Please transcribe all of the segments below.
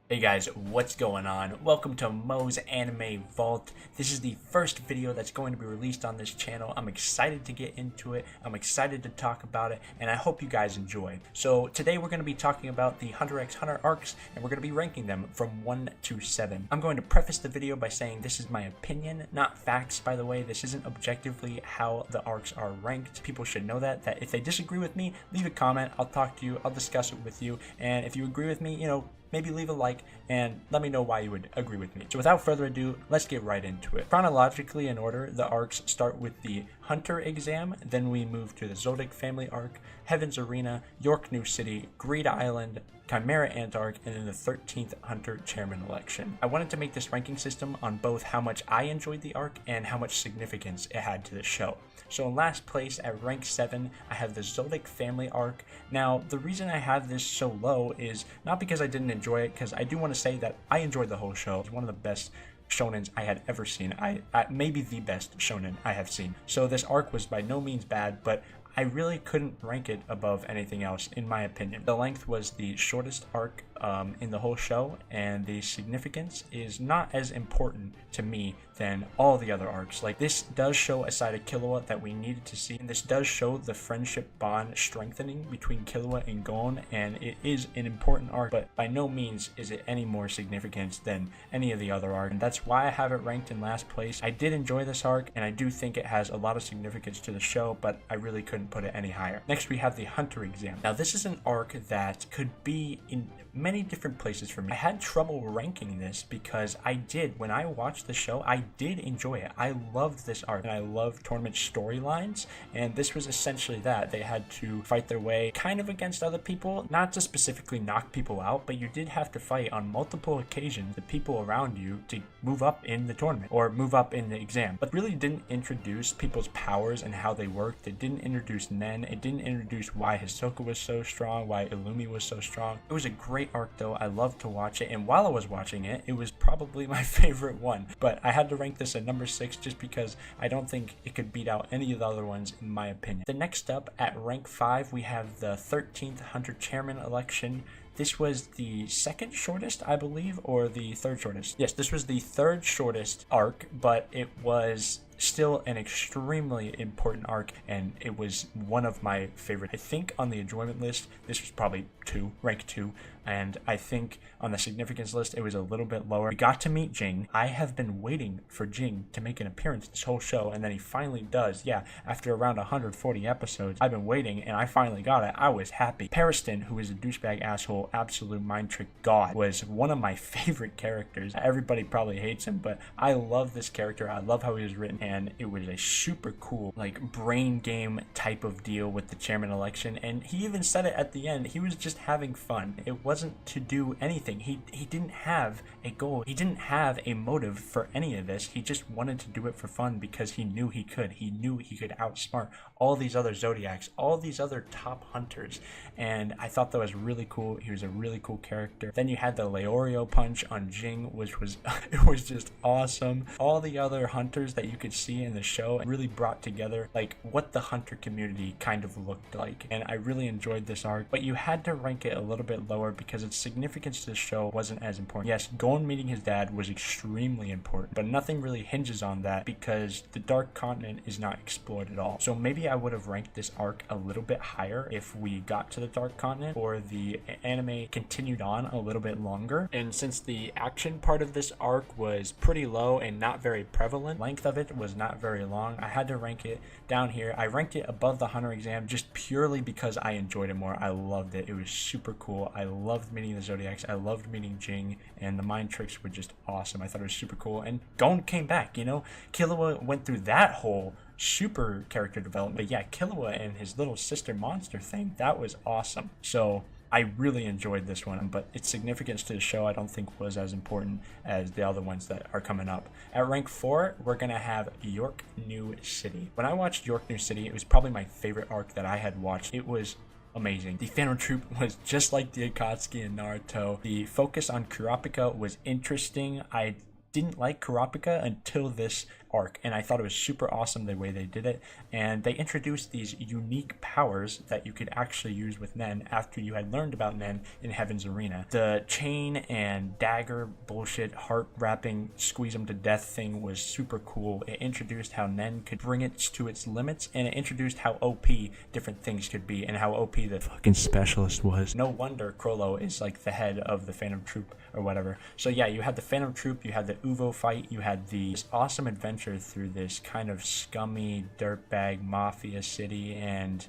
Hey guys, what's going on? Welcome to Mo's Anime Vault. This is the first video that's going to be released on this channel. I'm excited to get into it. I'm excited to talk about it, and I hope you guys enjoy. So today we're going to be talking about the Hunter x Hunter arcs, and we're going to be ranking them from 1 to 7. I'm going to preface the video by saying this is my opinion, not facts, by the way. This isn't objectively how the arcs are ranked. People should know that if they disagree with me, leave a comment. I'll talk to you. I'll discuss it with you. And if you agree with me, maybe leave a like and let me know why you would agree with me. So without further ado, let's get right into it. Chronologically in order, the arcs start with the Hunter exam, then we move to the Zoldyck family arc, Heaven's Arena, Yorknew City, Greed Island, Chimera Ant arc, and then the 13th Hunter chairman election. I wanted to make this ranking system on both how much I enjoyed the arc and how much significance it had to the show. So in last place at rank 7, I have the Zoldyck family arc. Now, the reason I have this so low is not because I didn't enjoy it, because I do want to say that I enjoyed the whole show. It's one of the best shonens I had ever seen. I maybe the best shonen I have seen. So this arc was by no means bad, but I really couldn't rank it above anything else, in my opinion. The length was the shortest arc in the whole show, and the significance is not as important to me than all the other arcs. Like, this does show a side of Killua that we needed to see, and this does show the friendship bond strengthening between Killua and Gon, and it is an important arc, but by no means is it any more significant than any of the other arcs, and that's why I have it ranked in last place. I did enjoy this arc, and I do think it has a lot of significance to the show, but I really couldn't put it any higher. Next, we have the Hunter exam. Now, this is an arc that could be in many different places for me. I had trouble ranking this because when I watched the show, I did enjoy it. I loved this arc, and I loved tournament storylines, and this was essentially that. They had to fight their way kind of against other people, not to specifically knock people out, but you did have to fight on multiple occasions the people around you to move up in the tournament or move up in the exam. But really didn't introduce people's powers and how they worked. It didn't introduce Nen. It didn't introduce why Hisoka was so strong, why Illumi was so strong. It was a great arc though. I loved to watch it, and while I was watching it, it was probably my favorite one. But I had to rank this at number 6 just because I don't think it could beat out any of the other ones in my opinion. The next up at rank 5, we have the 13th Hunter chairman election. This was the second shortest, I believe, or the third shortest. Yes, this was the third shortest arc, but it was still an extremely important arc, and it was one of my favorite. I think on the enjoyment list, this was probably rank 2, and I think on the significance list, it was a little bit lower. We got to meet Jing. I have been waiting for Jing to make an appearance this whole show, and then he finally does. Yeah, after around 140 episodes, I've been waiting, and I finally got it. I was happy. Pariston, who is a douchebag asshole, absolute mind trick god, was one of my favorite characters. Everybody probably hates him, but I love this character. I love how he was written, and it was a super cool, like, brain game type of deal with the chairman election, and he even said it at the end. He was just having fun. It wasn't to do anything. He didn't have a goal. He didn't have a motive for any of this. He just wanted to do it for fun because he knew he could. He knew he could outsmart all these other Zodiacs, all these other top hunters, and I thought that was really cool. He was a really cool character. Then you had the Leorio punch on Jing, which was it was just awesome. All the other hunters that you could see in the show really brought together like what the hunter community kind of looked like, and I really enjoyed this arc. But you had to rank it a little bit lower because its significance to the show wasn't as important. Yes, Gon meeting his dad was extremely important, but nothing really hinges on that because the Dark Continent is not explored at all. So maybe I would have ranked this arc a little bit higher if we got to the Dark Continent or the anime continued on a little bit longer. And since the action part of this arc was pretty low and not very prevalent, length of it was not very long, I had to rank it down here. I ranked it above the Hunter exam just purely because I enjoyed it more. I loved it. It was super cool. I loved meeting the Zodiacs. I loved meeting Jing, and the mind tricks were just awesome. I thought it was super cool, and Gon came back, Killua went through that whole super character development. But yeah, Killua and his little sister monster thing, that was awesome. So I really enjoyed this one, but its significance to the show I don't think was as important as the other ones that are coming up. At rank 4, we're going to have Yorknew City. When I watched Yorknew City, it was probably my favorite arc that I had watched. It was amazing. The Phantom Troop was just like the Akatsuki in Naruto. The focus on Kurapika was interesting. I didn't like Kurapika until this arc, and I thought it was super awesome the way they did it. And they introduced these unique powers that you could actually use with Nen after you had learned about Nen in Heaven's Arena. The chain and dagger bullshit, heart wrapping, squeeze them to death thing was super cool. It introduced how Nen could bring it to its limits, and it introduced how OP different things could be and how OP the fucking specialist was. No wonder Krollo is like the head of the Phantom Troop or whatever. So yeah, you had the Phantom Troop, you had the Uvo fight, you had this awesome adventure through this kind of scummy dirtbag mafia city, and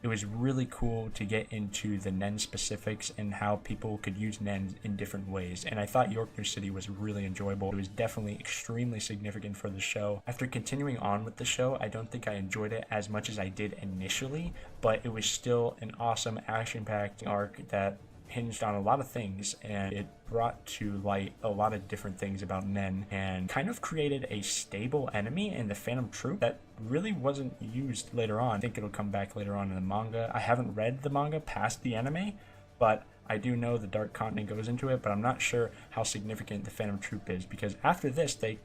it was really cool to get into the Nen specifics and how people could use Nen in different ways. And I thought Yorknew City was really enjoyable. It was definitely extremely significant for the show. After continuing on with the show, I don't think I enjoyed it as much as I did initially, but it was still an awesome action-packed arc that hinged on a lot of things, and it brought to light a lot of different things about Nen and kind of created a stable enemy in the Phantom Troop that really wasn't used later on. I think it'll come back later on in the manga. I haven't read the manga past the anime, but I do know the Dark Continent goes into it, but I'm not sure how significant the Phantom Troop is, because after this, they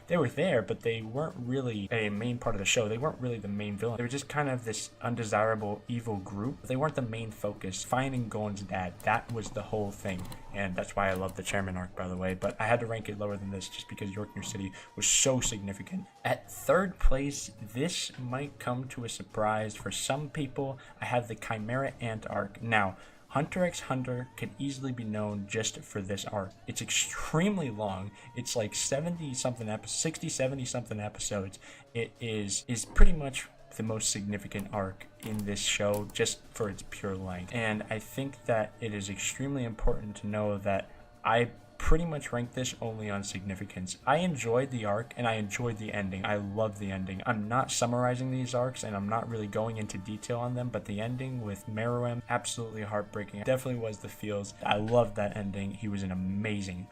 were there, but they weren't really a main part of the show. They weren't really the main villain. They were just kind of this undesirable evil group. They weren't the main focus. Finding Gon's dad, that was the whole thing, and that's why I love the Chairman arc, by the way, but I had to rank it lower than this just because Yorknew City was so significant. At third place, this might come to a surprise for some people, I have the Chimera Ant arc. Now, Hunter x Hunter could easily be known just for this arc. It's extremely long. It's like 70 something episodes. It is pretty much the most significant arc in this show just for its pure length. And I think that it is extremely important to know that I pretty much rank this only on significance. I enjoyed the arc and I enjoyed the ending. I love the ending. I'm not summarizing these arcs and I'm not really going into detail on them, but the ending with Meruem, absolutely heartbreaking. It definitely was the feels. I loved that ending. He was an amazing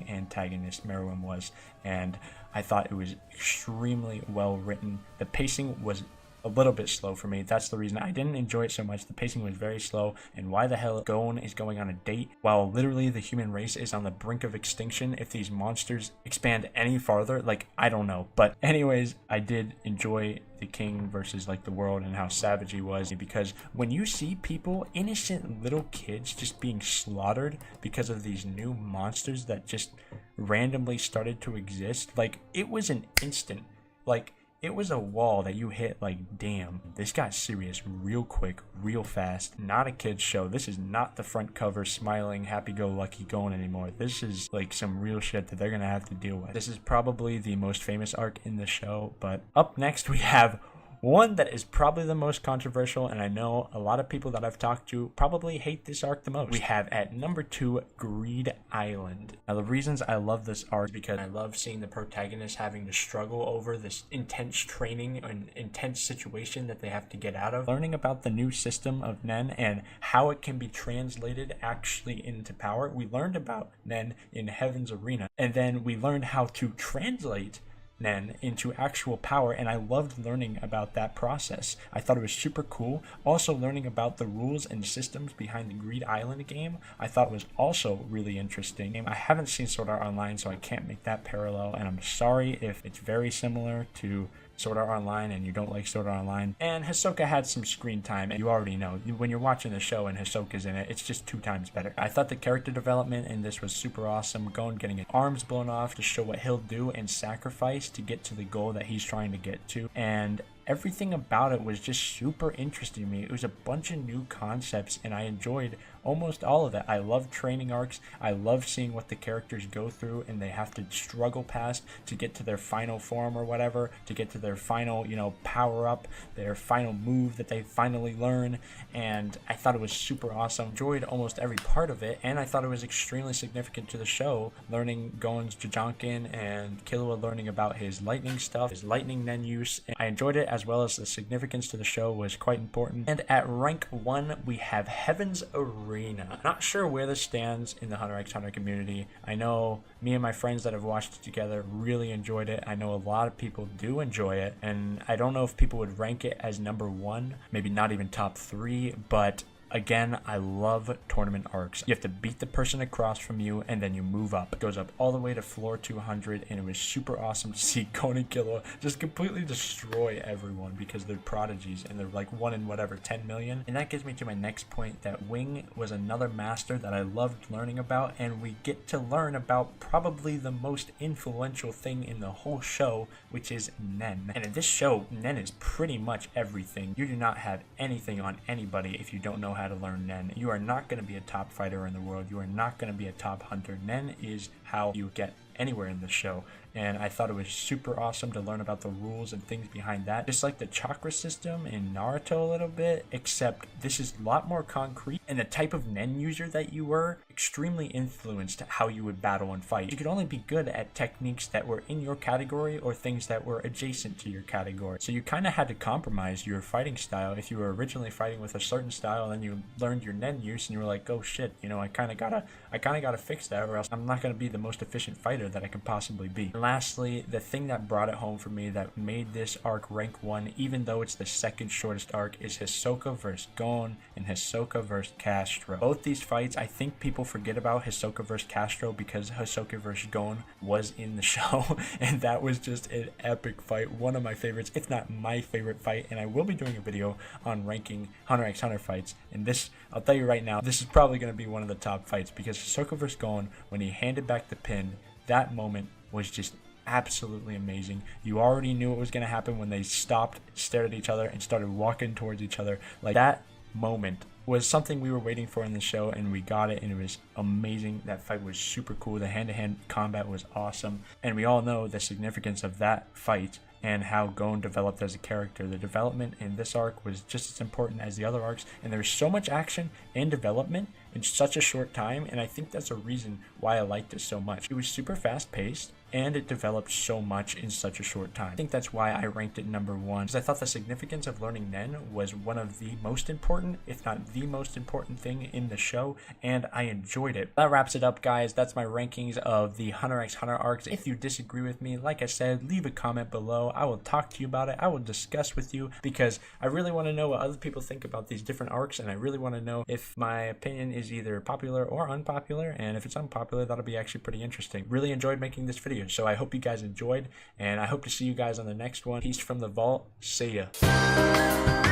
antagonist, Meruem was, and I thought it was extremely well written. The pacing was a little bit slow for me. That's the reason I didn't enjoy it so much. The pacing was very slow, and why the hell Gon is going on a date while literally the human race is on the brink of extinction if these monsters expand any farther? Like, I don't know. But anyways, I did enjoy the king versus like the world and how savage he was, because when you see people, innocent little kids, just being slaughtered because of these new monsters that just randomly started to exist, like, it was an instant, like, it was a wall that you hit like, damn, this got serious real quick, real fast. Not a kid's show. This is not the front cover smiling, happy-go-lucky Gon anymore. This is like some real shit that they're gonna have to deal with. This is probably the most famous arc in the show, but up next we have one that is probably the most controversial, and I know a lot of people that I've talked to probably hate this arc the most. We have at number 2, Greed Island. Now, the reasons I love this arc is because I love seeing the protagonist having to struggle over this intense training and intense situation that they have to get out of. Learning about the new system of Nen and how it can be translated actually into power. We learned about Nen in Heaven's Arena, and then we learned how to translate Nen into actual power, and I loved learning about that process. I thought it was super cool. Also, learning about the rules and systems behind the Greed Island game I thought was also really interesting. I haven't seen Sword Art Online, so I can't make that parallel, and I'm sorry if it's very similar to Sword Art Online and you don't like Sword Art Online. And Hisoka had some screen time, and you already know, when you're watching the show and Hisoka's in it, it's just 2 times better. I thought the character development in this was super awesome. Gon getting his arms blown off to show what he'll do and sacrifice to get to the goal that he's trying to get to, and everything about it was just super interesting to me. It was a bunch of new concepts, and I enjoyed almost all of it. I love training arcs. I love seeing what the characters go through and they have to struggle past to get to their final form or whatever, to get to their final, power up, their final move that they finally learn. And I thought it was super awesome. Enjoyed almost every part of it, and I thought it was extremely significant to the show, learning Gon's Jajankin and Killua learning about his lightning stuff, his lightning Nen use. And I enjoyed it, as well as the significance to the show was quite important. And at rank 1, we have Heaven's Arena. Not sure where this stands in the Hunter x Hunter community. I know me and my friends that have watched it together really enjoyed it. I know a lot of people do enjoy it, and I don't know if people would rank it as number 1, maybe not even top 3, but Again, I love tournament arcs. You have to beat the person across from you, and then you move up. It goes up all the way to floor 200, and it was super awesome to see Gon and Killua just completely destroy everyone because they're prodigies, and they're like 1 in whatever, 10 million. And that gets me to my next point, that Wing was another master that I loved learning about, and we get to learn about probably the most influential thing in the whole show, which is Nen. And in this show, Nen is pretty much everything. You do not have anything on anybody if you don't know how to learn Nen. You are not going to be a top fighter in the world. You are not going to be a top hunter. Nen is how you get anywhere in the show, and I thought it was super awesome to learn about the rules and things behind that, just like the chakra system in Naruto a little bit, except this is a lot more concrete, and the type of Nen user that you were extremely influenced how you would battle and fight. You could only be good at techniques that were in your category or things that were adjacent to your category, so you kind of had to compromise your fighting style. If you were originally fighting with a certain style and then you learned your Nen use and you were like, oh shit, you know, I kind of gotta fix that, or else I'm not gonna be the most efficient fighter that I can possibly be. And lastly, the thing that brought it home for me, that made this arc rank 1 even though it's the second shortest arc, is Hisoka vs Gon and Hisoka vs Castro. Both these fights, I think people forget about Hisoka vs Castro because Hisoka vs Gon was in the show, and that was just an epic fight, one of my favorites, if not my favorite fight. And I will be doing a video on ranking Hunter x Hunter fights, and this, I'll tell you right now, this is probably going to be one of the top fights, because Hisoka vs Gon, when he handed back the pin, that moment was just absolutely amazing. You already knew what was going to happen when they stopped, stared at each other, and started walking towards each other. Like, that moment was something we were waiting for in the show, and we got it, and it was amazing. That fight was super cool. The hand-to-hand combat was awesome, and we all know the significance of that fight and how Gon developed as a character. The development in this arc was just as important as the other arcs, and there's so much action and development in such a short time, and I think that's a reason why I liked it so much. It was super fast-paced, and it developed so much in such a short time. I think that's why I ranked it number 1, because I thought the significance of learning Nen was one of the most important, if not the most important thing in the show, and I enjoyed it. That wraps it up, guys. That's my rankings of the Hunter x Hunter arcs. If you disagree with me, like I said, leave a comment below. I will talk to you about it. I will discuss with you, because I really want to know what other people think about these different arcs, and I really want to know if my opinion is either popular or unpopular, and if it's unpopular, that'll be actually pretty interesting. Really enjoyed making this video, so I hope you guys enjoyed, and I hope to see you guys on the next one. Peace from the vault. See ya.